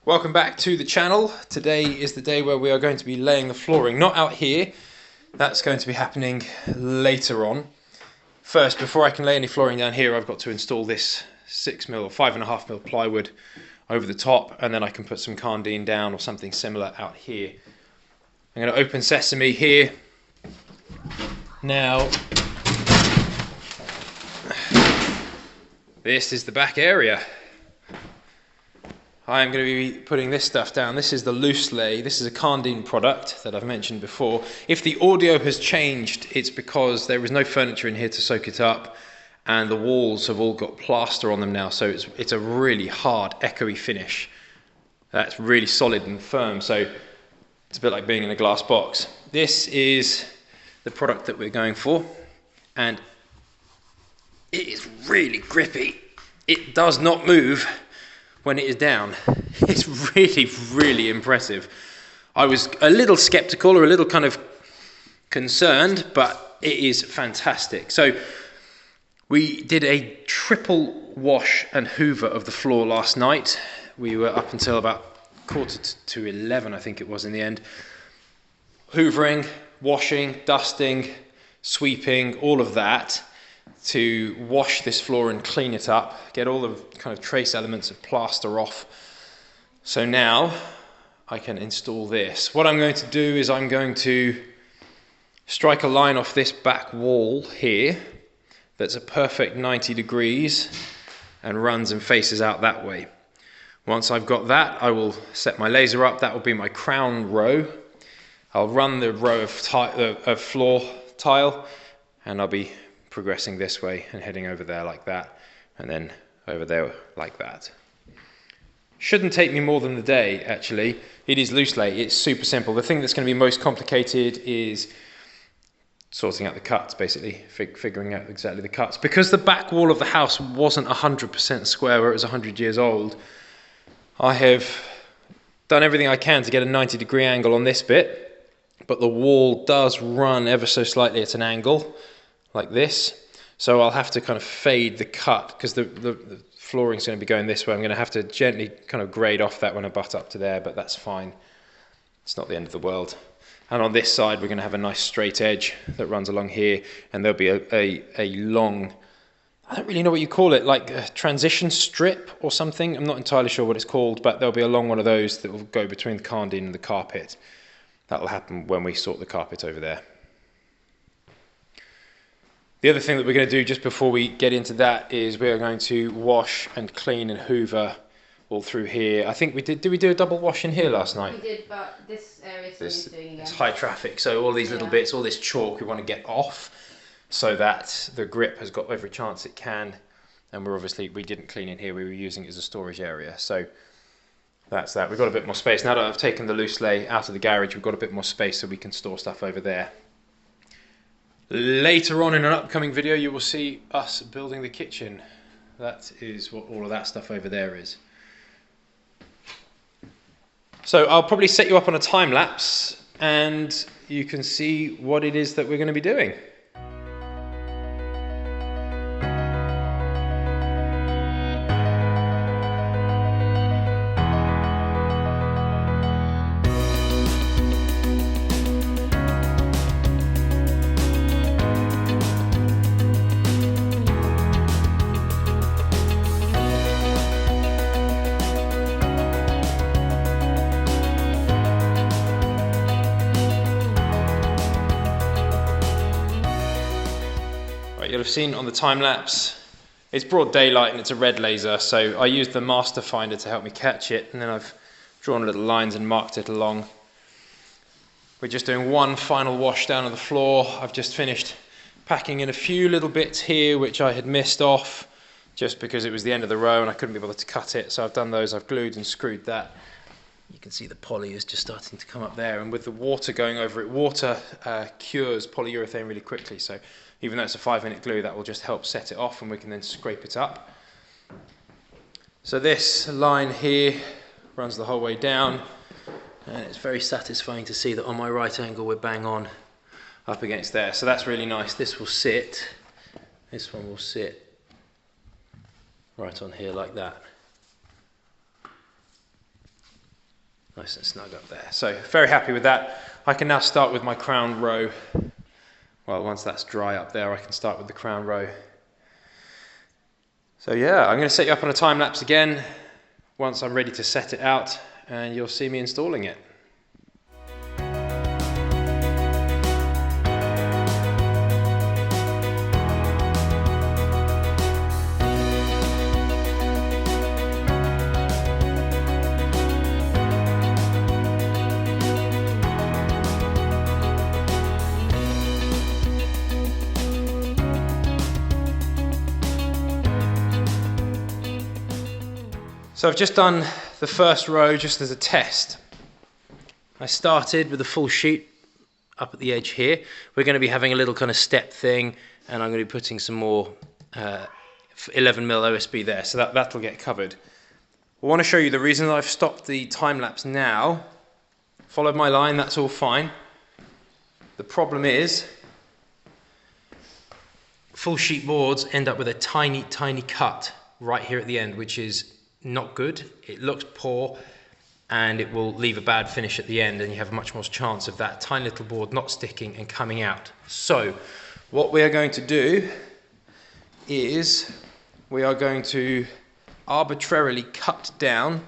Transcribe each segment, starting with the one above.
Welcome back to the channel. Today is the day where we are going to be laying the flooring, not out here. That's going to be happening later on. First, before I can lay any flooring down here, I've got to install this 6mm or 5.5mm plywood over the top, and then I can put some Karndean down or something similar out here. I'm going to open sesame here. Now, this is the back area. I'm going to be putting this stuff down. This is the Looselay. This is a Karndean product that I've mentioned before. If the audio has changed, it's because there is no furniture in here to soak it up, and the walls have all got plaster on them now, so it's a really hard, echoey finish. That's really solid and firm, so it's a bit like being in a glass box. This is the product that we're going for, and it is really grippy. It does not move when it is down. It's really, really impressive. I was a little skeptical or a little kind of concerned, but it is fantastic. So we did a triple wash and hoover of the floor last night. We were up until about 11:15, I think it was in the end. Hoovering, washing, dusting, sweeping, all of that, to wash this floor and clean it up, get all the kind of trace elements of plaster off. So now I can install this. What I'm going to do is I'm going to strike a line off this back wall here that's a perfect 90 degrees and runs and faces out that way. Once I've got that, I will set my laser up. That will be my crown row. I'll run the row of floor tile, and I'll be progressing this way and heading over there like that, and then over there like that. Shouldn't take me more than the day, actually. It is Looselay. It's super simple. The thing that's going to be most complicated is sorting out the cuts, basically, figuring out exactly the cuts. Because the back wall of the house wasn't 100% square where it was 100 years old, I have done everything I can to get a 90-degree angle on this bit, but the wall does run ever so slightly at an angle like this, so I'll have to kind of fade the cut because the flooring's going to be going this way. I'm going to have to gently kind of grade off that when I butt up to there, but that's fine. It's not the end of the world. And on this side, we're going to have a nice straight edge that runs along here, and there'll be a long, I don't really know what you call it, like a transition strip or something. I'm not entirely sure what it's called, but there'll be a long one of those that will go between the Karndean and the carpet. That'll happen when we sort the carpet over there. The other thing that we're going to do just before we get into that is we're going to wash and clean and hoover all through here. I think we did we do a double wash in here last night? We did, but this area is doing again. It's high traffic, so all these little bits, all this chalk we want to get off so that the grip has got every chance it can. And we didn't clean in here, we were using it as a storage area. So that's that. We've got a bit more space. Now that I've taken the Looselay out of the garage, we've got a bit more space so we can store stuff over there. Later on in an upcoming video, you will see us building the kitchen. That is what all of that stuff over there is. So I'll probably set you up on a time lapse and you can see what it is that we're going to be doing. You'll have seen on the time lapse, it's broad daylight and it's a red laser, so I used the master finder to help me catch it, and then I've drawn little lines and marked it along. We're just doing one final wash down of the floor. I've just finished packing in a few little bits here which I had missed off just because it was the end of the row and I couldn't be bothered to cut it, so I've done those. I've glued and screwed that. You can see the poly is just starting to come up there, and with the water going over it, water cures polyurethane really quickly, so even though it's a 5-minute glue, that will just help set it off and we can then scrape it up. So this line here runs the whole way down, and it's very satisfying to see that on my right angle we're bang on up against there. So that's really nice. This will sit, this one will sit right on here like that. Nice and snug up there. So very happy with that. I can now start with my crown row. Well, once that's dry up there, I can start with the crown row. So yeah, I'm going to set you up on a time lapse again once I'm ready to set it out, and you'll see me installing it. So I've just done the first row just as a test. I started with a full sheet up at the edge here. We're going to be having a little kind of step thing, and I'm going to be putting some more 11mm OSB there, so that'll get covered. I want to show you the reason that I've stopped the time lapse now. Followed my line, that's all fine. The problem is full sheet boards end up with a tiny cut right here at the end, which is not good. It looks poor and it will leave a bad finish at the end, and you have a much more chance of that tiny little board not sticking and coming out. So what we are going to do is we are going to arbitrarily cut down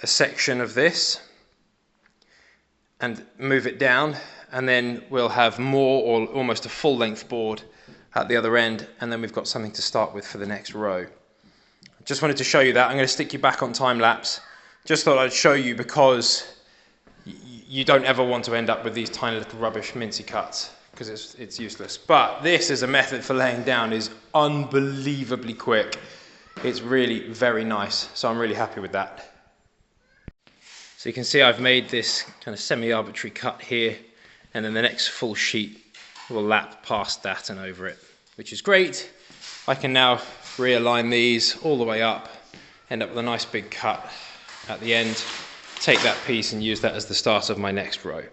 a section of this and move it down, and then we'll have more, or almost a full length board at the other end, and then we've got something to start with for the next row. Just wanted to show you that. I'm going to stick you back on time lapse. Just thought I'd show you, because you don't ever want to end up with these tiny little rubbish mincy cuts, because it's useless. But this as a method for laying down is unbelievably quick. It's really very nice, so I'm really happy with that. So you can see I've made this kind of semi-arbitrary cut here, and then the next full sheet will lap past that and over it, which is great. I can now realign these all the way up, end up with a nice big cut at the end, take that piece and use that as the start of my next row. I'm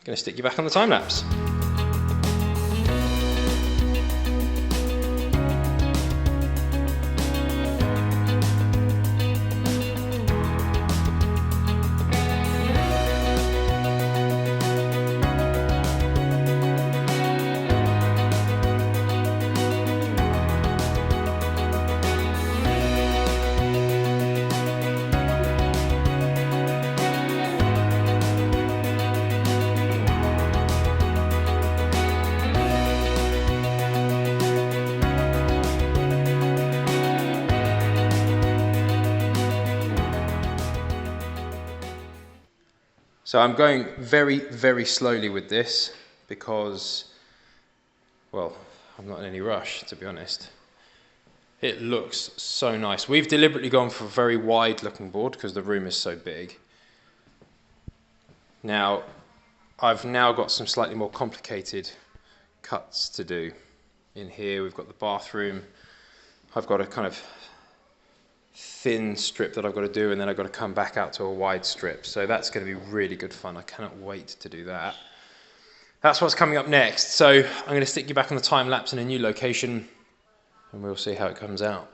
going to stick you back on the time lapse. So I'm going very slowly with this because, well, I'm not in any rush, to be honest. It looks so nice. We've deliberately gone for a very wide looking board because the room is so big. Now, I've now got some slightly more complicated cuts to do. In here we've got the bathroom. I've got a kind of thin strip that I've got to do, and then I've got to come back out to a wide strip. So that's going to be really good fun. I cannot wait to do that. That's what's coming up next. So I'm going to stick you back on the time lapse in a new location, and we'll see how it comes out.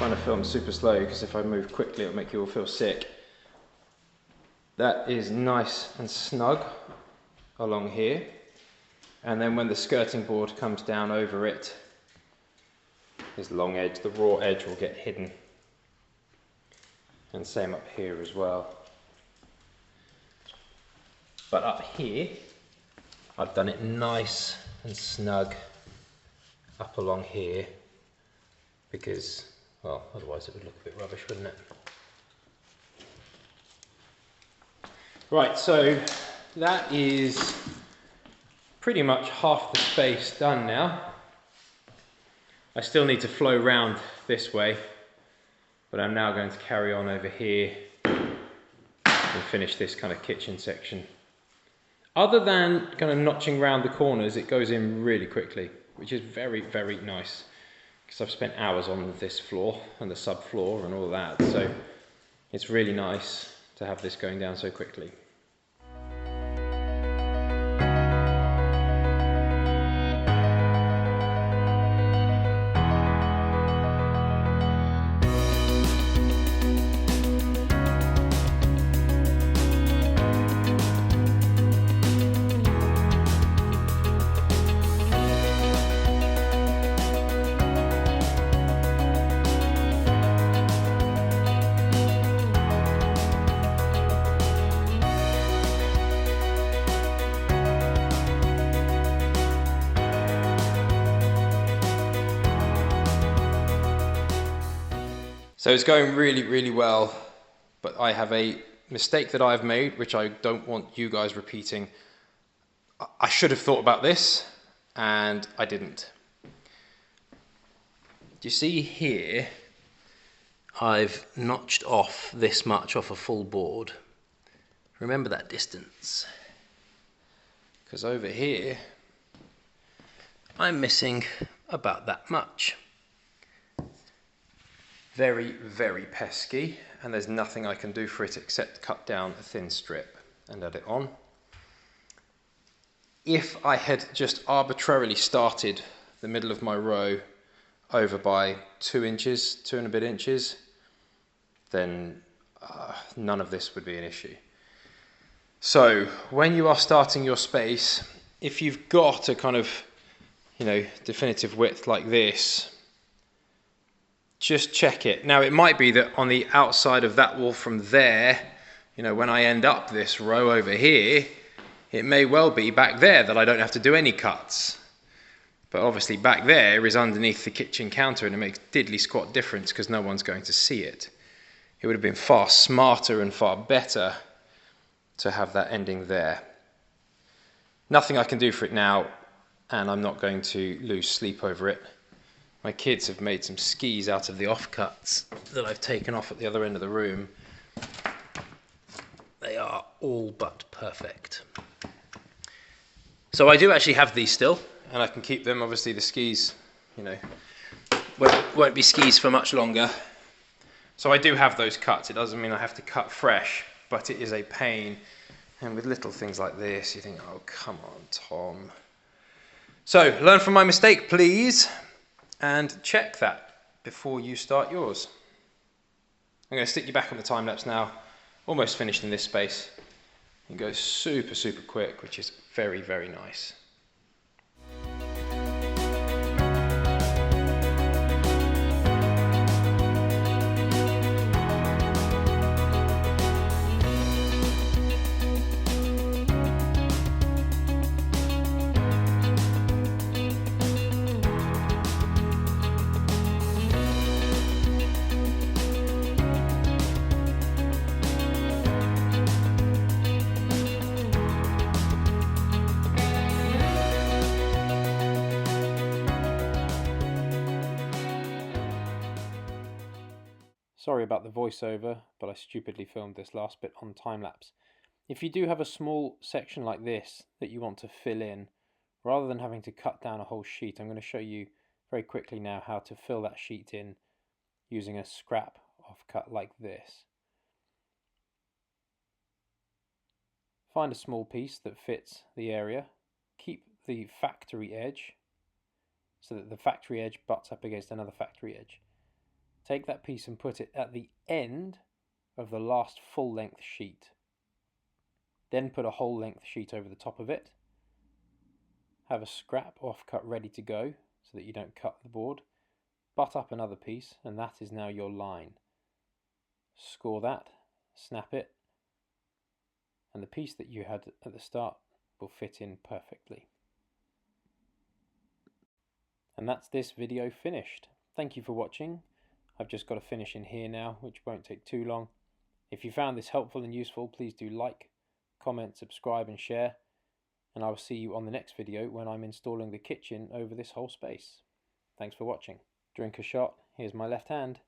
trying to film super slow because if I move quickly it'll make you all feel sick. That is nice and snug along here, and then when the skirting board comes down over it, this long edge, the raw edge will get hidden, and same up here as well. But up here I've done it nice and snug up along here because, well, otherwise it would look a bit rubbish, wouldn't it? Right, so that is pretty much half the space done now. I still need to flow round this way, but I'm now going to carry on over here and finish this kind of kitchen section. Other than kind of notching round the corners, it goes in really quickly, which is very, very nice, because I've spent hours on this floor and the subfloor and all that, so it's really nice to have this going down so quickly. So it's going really, really well, but I have a mistake that I've made, which I don't want you guys repeating. I should have thought about this, and I didn't. Do you see here, I've notched off this much off a full board. Remember that distance. Because over here, I'm missing about that much. Very, very pesky, and there's nothing I can do for it except cut down a thin strip and add it on. If I had just arbitrarily started the middle of my row over by 2 inches, 2 and a bit inches, then none of this would be an issue. So when you are starting your space, if you've got a kind of, definitive width like this, just check it. Now it might be that on the outside of that wall from there, when I end up this row over here, it may well be back there that I don't have to do any cuts. But obviously back there is underneath the kitchen counter, and it makes diddly squat difference because no one's going to see it. It would have been far smarter and far better to have that ending there. Nothing I can do for it now, and I'm not going to lose sleep over it. My kids have made some skis out of the offcuts that I've taken off at the other end of the room. They are all but perfect. So I do actually have these still, and I can keep them. Obviously the skis, won't be skis for much longer. So I do have those cuts. It doesn't mean I have to cut fresh, but it is a pain. And with little things like this, you think, oh, come on, Tom. So learn from my mistake, please. And check that before you start yours. I'm going to stick you back on the time lapse now. Almost finished in this space. It goes super, super quick, which is very, very nice. Sorry about the voiceover, but I stupidly filmed this last bit on time-lapse. If you do have a small section like this that you want to fill in, rather than having to cut down a whole sheet, I'm going to show you very quickly now how to fill that sheet in using a scrap offcut like this. Find a small piece that fits the area. Keep the factory edge so that the factory edge butts up against another factory edge. Take that piece and put it at the end of the last full length sheet. Then put a whole length sheet over the top of it. Have a scrap offcut ready to go so that you don't cut the board. Butt up another piece, and that is now your line. Score that, snap it, and the piece that you had at the start will fit in perfectly. And that's this video finished. Thank you for watching. I've just got to finish in here now, which won't take too long. If you found this helpful and useful, please do like, comment, subscribe and share. And I will see you on the next video when I'm installing the kitchen over this whole space. Thanks for watching. Drink a shot. Here's my left hand.